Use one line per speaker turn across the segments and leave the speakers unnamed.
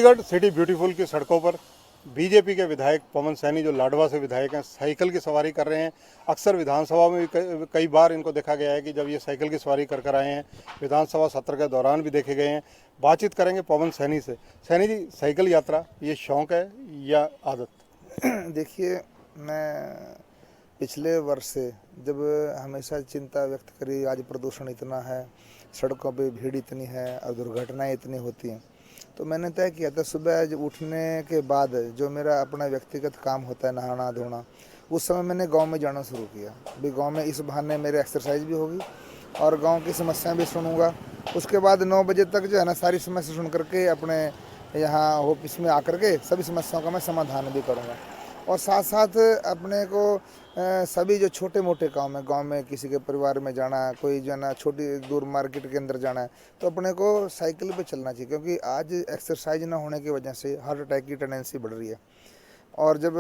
Chandigarh city beautiful की सड़कों पर बीजेपी के विधायक पवन सैनी जो लाडवा से विधायक हैं साइकिल की सवारी कर रहे हैं। अक्सर विधानसभा में भी कई बार इनको देखा गया है कि जब ये साइकिल की सवारी कर कर आए हैं, विधानसभा सत्र के दौरान भी देखे गए हैं। बातचीत करेंगे पवन सैनी से। सैनी जी, साइकिल यात्रा ये शौक है या आदत?
देखिए, मैं पिछले वर्ष से जब हमेशा चिंता व्यक्त करी, आज प्रदूषण इतना है, सड़कों पे भीड़ इतनी है और दुर्घटनाएं इतनी होती हैं, तो मैंने तय किया था सुबह जब उठने के बाद जो मेरा अपना व्यक्तिगत काम होता है, नहाना धोना, उस समय मैंने गांव में जाना शुरू किया। भी गांव में इस बहाने मेरे एक्सरसाइज भी होगी और गांव की समस्याएं भी सुनूंगा। उसके बाद 9 बजे तक जो है ना सारी समस्या सुन करके अपने यहाँ ऑफिस में आकर के सभी समस्याओं का मैं समाधान भी करूँगा। और साथ साथ अपने को सभी जो छोटे मोटे काम है, गांव में किसी के परिवार में जाना है, कोई जो है ना छोटी दूर मार्केट के अंदर जाना है, तो अपने को साइकिल पे चलना चाहिए, क्योंकि आज एक्सरसाइज ना होने की वजह से हार्ट अटैक की टेंडेंसी बढ़ रही है। और जब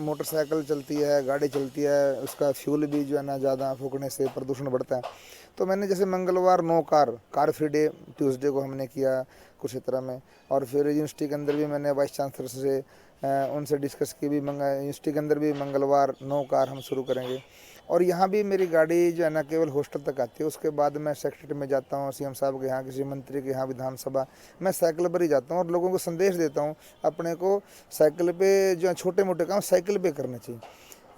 मोटरसाइकिल चलती है, गाड़ी चलती है, उसका फ्यूल भी जो है ना ज़्यादा फूकने से प्रदूषण बढ़ता है। तो मैंने जैसे मंगलवार no car free day Tuesday को हमने किया कुरुक्षेत्र में, और फिर यूनिवर्सिटी के अंदर भी मैंने वाइस चांसलर से उनसे डिस्कस की भी यूनिवर्सिटी के अंदर भी मंगलवार नो कार हम शुरू करेंगे। और यहाँ भी मेरी गाड़ी जो है ना केवल हॉस्टल तक आती है, उसके बाद मैं सेक्रेटरी में जाता हूँ, सीएम साहब के यहाँ, किसी मंत्री के यहाँ, विधानसभा, मैं साइकिल पर ही जाता हूँ और लोगों को संदेश देता हूँ अपने को साइकिल पे जो छोटे मोटे काम साइकिल पे करने चाहिए।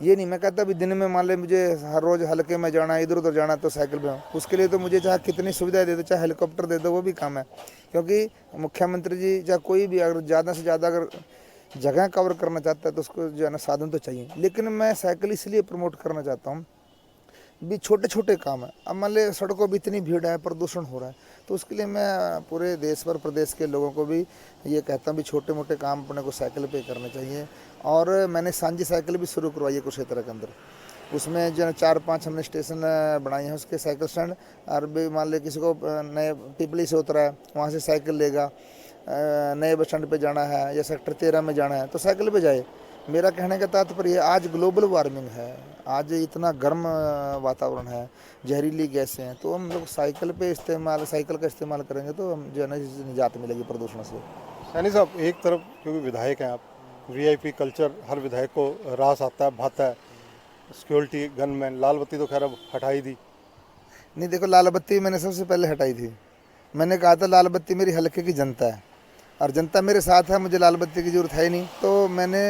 ये नहीं मैं कहता भी दिन में मान ले मुझे हर रोज़ हल्के में जाना है, इधर उधर जाना तो साइकिल पे हूँ, उसके लिए तो मुझे चाहे कितनी सुविधा दे दो, चाहे हेलीकॉप्टर दे दो, वो भी काम है। क्योंकि मुख्यमंत्री जी चाहे कोई भी अगर ज़्यादा से ज़्यादा अगर जगह कवर करना चाहता है तो उसको जो है ना साधन तो चाहिए। लेकिन मैं साइकिल इसलिए प्रमोट करना चाहता हूँ भी छोटे छोटे काम है। अब मान ले सड़कों पर इतनी भीड़ है, प्रदूषण हो रहा है, तो उसके लिए मैं पूरे देश भर प्रदेश के लोगों को भी ये कहता हूँ भी छोटे मोटे काम अपने को साइकिल पे करने चाहिए। और मैंने सांझी साइकिल भी शुरू करवाई है कुरुक्षेत्र के अंदर, उसमें जो 4-5 हमने स्टेशन बनाए हैं उसके साइकिल स्टैंड। और भी मान ले किसी को नए पिपली से उतरा है, वहाँ से साइकिल लेगा, नए बस स्टैंड पर जाना है या सेक्टर 13 में जाना है तो साइकिल पे जाए। मेरा कहने का तात्पर्य आज ग्लोबल वार्मिंग है, आज इतना गर्म वातावरण है, जहरीली गैसें हैं, तो हम लोग साइकिल का इस्तेमाल करेंगे तो हम जो है ना निजात मिलेगी प्रदूषण से।
सैनी साहब, एक तरफ क्योंकि विधायक हैं आप, वीआईपी कल्चर हर विधायक को रास आता है, भाता है, सिक्योरिटी गनमैन, लाल बत्ती तो खैर अब हटाई दी।
नहीं देखो, लाल बत्ती मैंने सबसे पहले हटाई थी। मैंने कहा था लाल बत्ती मेरी हल्के की जनता है और जनता मेरे साथ है, मुझे लाल बत्ती की जरूरत है ही नहीं। तो मैंने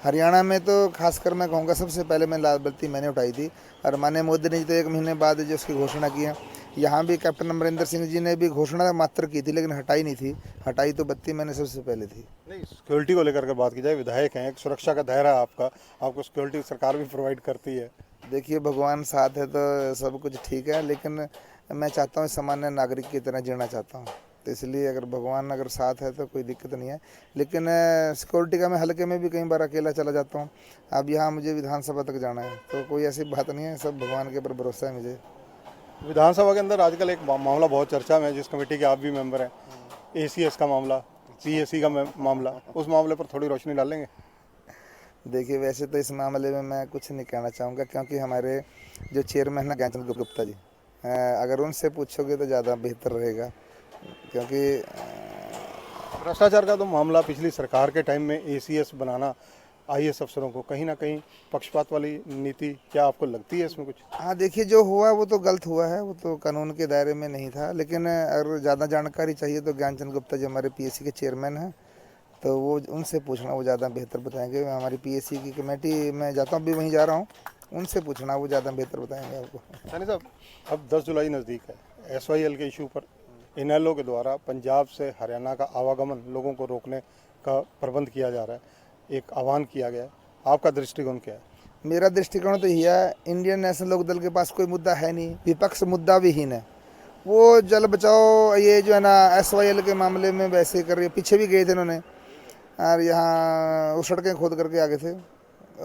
हरियाणा में तो खासकर मैं कहूँगा सबसे पहले मैं लाल बत्ती मैंने उठाई थी। और माननीय मोदी ने तो 1 महीने बाद जो उसकी घोषणा की है, यहाँ भी कैप्टन अमरिंदर सिंह जी ने भी घोषणा मात्र की थी लेकिन हटाई नहीं थी। हटाई तो बत्ती मैंने सबसे पहले थी।
नहीं, सिक्योरिटी को लेकर के बात की जाए, विधायक हैं, एक सुरक्षा का दायरा है आपका, आपको सिक्योरिटी सरकार भी प्रोवाइड करती है।
देखिए, भगवान साथ है तो सब कुछ ठीक है, लेकिन मैं चाहता हूँ सामान्य नागरिक की तरह जीना चाहता हूँ, तो इसलिए अगर भगवान अगर साथ है तो कोई दिक्कत नहीं है। लेकिन सिक्योरिटी का मैं हल्के में भी कई बार अकेला चला जाता हूँ। अब यहाँ मुझे विधानसभा तक जाना है तो कोई ऐसी बात नहीं है, सब भगवान के ऊपर भरोसा है मुझे।
विधानसभा के अंदर आजकल एक मामला बहुत चर्चा में है, जिस कमेटी के आप भी मेंबर हैं, एसीएस का मामला, पीएससी का मामला, उस मामले पर थोड़ी रोशनी डालेंगे?
देखिए, वैसे तो इस मामले में मैं कुछ नहीं कहना चाहूँगा, क्योंकि हमारे जो चेयरमैन है ज्ञानचंद गुप्ता जी, अगर उनसे पूछोगे तो ज़्यादा बेहतर रहेगा, क्योंकि
भ्रष्टाचार का तो मामला पिछली सरकार के टाइम में एसीएस बनाना आईएएस अफसरों को कहीं ना कहीं पक्षपात वाली नीति, क्या आपको लगती है इसमें कुछ?
हाँ देखिए, जो हुआ वो तो गलत हुआ है, वो तो कानून के दायरे में नहीं था। लेकिन अगर ज़्यादा जानकारी चाहिए तो ज्ञानचंद गुप्ता जी हमारे पीएससी के चेयरमैन हैं, तो वो उनसे पूछना, वो ज़्यादा बेहतर बताएंगे। हमारी पीएससी की कमेटी में जाता हूँ, अभी वहीं जा रहा हूँ, उनसे पूछना, वो ज़्यादा बेहतर बताएंगे आपको।
सैनी साहब, अब 10 जुलाई नज़दीक है, एसवाईएल के इशू पर इनेलो के द्वारा पंजाब से हरियाणा का आवागमन लोगों को रोकने का प्रबंध किया जा रहा है, एक आह्वान किया गया है, आपका दृष्टिकोण क्या है?
मेरा दृष्टिकोण तो यही है, इंडियन नेशनल लोकदल के पास कोई मुद्दा है नहीं, विपक्ष मुद्दा विहीन है। वो जल बचाओ ये जो है ना एसवाईएल के मामले में वैसे ही कर रही है, पीछे भी गए थे उन्होंने और यहाँ वो सड़कें खोद करके आगे थे,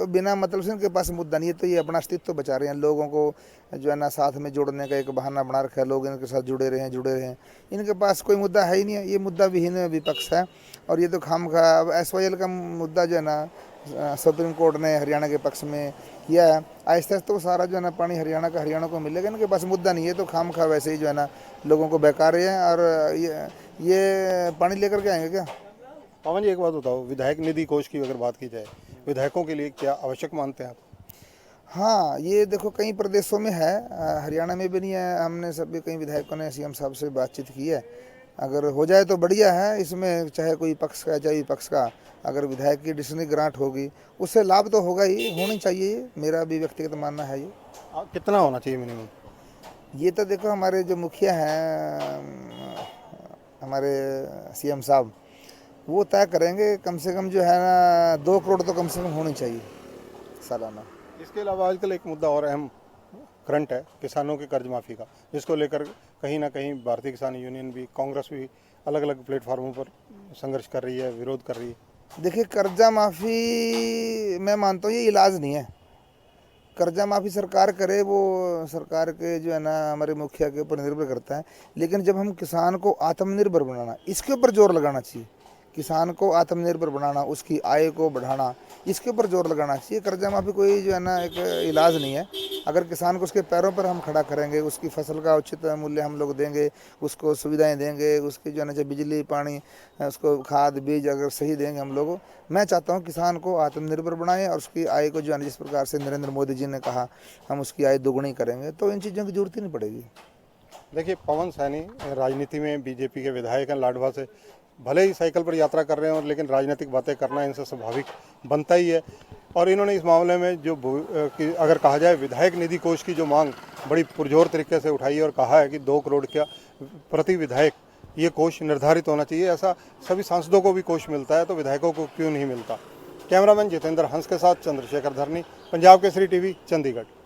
बिना मतलब से इनके पास मुद्दा नहीं है। तो ये अपना अस्तित्व बचा रहे हैं, लोगों को जो है ना साथ में जोड़ने का एक बहाना बना रखा है, लोग इनके साथ जुड़े रहें। इनके पास कोई मुद्दा है ही नहीं है, ये मुद्दा विहीन विपक्ष है। और ये तो खामखा अब एसवाईएल का मुद्दा जो है ना सुप्रीम कोर्ट ने हरियाणा के पक्ष में किया है, आहिस्ता आहिस्ता तो सारा जो है ना पानी हरियाणा को मिलेगा। इनके पास मुद्दा नहीं है, तो खामखा वैसे ही जो है ना लोगों को बहका रहे हैं। और ये पानी लेकर के आएंगे क्या?
पवन जी एक बात बताओ, विधायक निधि कोष की अगर बात की जाए, विधायकों के लिए क्या आवश्यक मानते हैं आप?
हाँ, ये देखो कई प्रदेशों में है, हरियाणा में भी नहीं है। हमने सभी कई विधायकों ने सीएम साहब से बातचीत की है। अगर हो जाए तो बढ़िया है। इसमें चाहे कोई पक्ष का चाहे विपक्ष का, अगर विधायक की डिस्ट्रिक्ट ग्रांट होगी उससे लाभ तो होगा ही, होनी चाहिए। ये मेरा भी व्यक्तिगत मानना है। ये
कितना होना चाहिए मिनिमम?
ये तो देखो हमारे जो मुखिया हैं, हमारे सीएम साहब, वो तय करेंगे। कम से कम जो है ना 2 करोड़ तो कम से कम होनी चाहिए सालाना।
इसके अलावा आजकल एक मुद्दा और अहम करंट है, किसानों के कर्ज माफ़ी का, जिसको लेकर कहीं ना कहीं भारतीय किसान यूनियन भी, कांग्रेस भी अलग अलग प्लेटफार्मों पर संघर्ष कर रही है, विरोध कर रही है।
देखिए, कर्जा माफ़ी मैं मानता हूँ ये इलाज नहीं है। कर्जा माफ़ी सरकार करे, वो सरकार के जो है ना हमारे मुखिया के ऊपर निर्भर करता है। लेकिन जब हम किसान को आत्मनिर्भर बनाना, इसके ऊपर जोर लगाना चाहिए। किसान को आत्मनिर्भर बनाना, उसकी आय को बढ़ाना, इसके ऊपर जोर लगाना चाहिए। कर्जा माफ़ी कोई जो है ना एक इलाज नहीं है। अगर किसान को उसके पैरों पर हम खड़ा करेंगे, उसकी फसल का उचित मूल्य हम लोग देंगे, उसको सुविधाएं देंगे, उसकी जो है ना जो बिजली पानी, उसको खाद बीज अगर सही देंगे हम लोग, मैं चाहता हूँ किसान को आत्मनिर्भर बनाएं और उसकी आय को जो है ना जिस प्रकार से नरेंद्र मोदी जी ने कहा हम उसकी आय दोगुनी करेंगे, तो इन चीज़ों की जरूरत ही नहीं पड़ेगी।
देखिए, पवन सैनी राजनीति में बीजेपी के विधायक हैं लाडवा से, भले ही साइकिल पर यात्रा कर रहे हैं और लेकिन राजनीतिक बातें करना इनसे स्वाभाविक बनता ही है। और इन्होंने इस मामले में जो कि अगर कहा जाए विधायक निधि कोष की जो मांग बड़ी पुरजोर तरीके से उठाई है और कहा है कि 2 करोड़ का प्रति विधायक ये कोष निर्धारित होना चाहिए। ऐसा सभी सांसदों को भी कोष मिलता है, तो विधायकों को क्यों नहीं मिलता? कैमरामैन जितेंद्र हंस के साथ चंद्रशेखर धरनी, पंजाब केसरी टीवी, चंडीगढ़।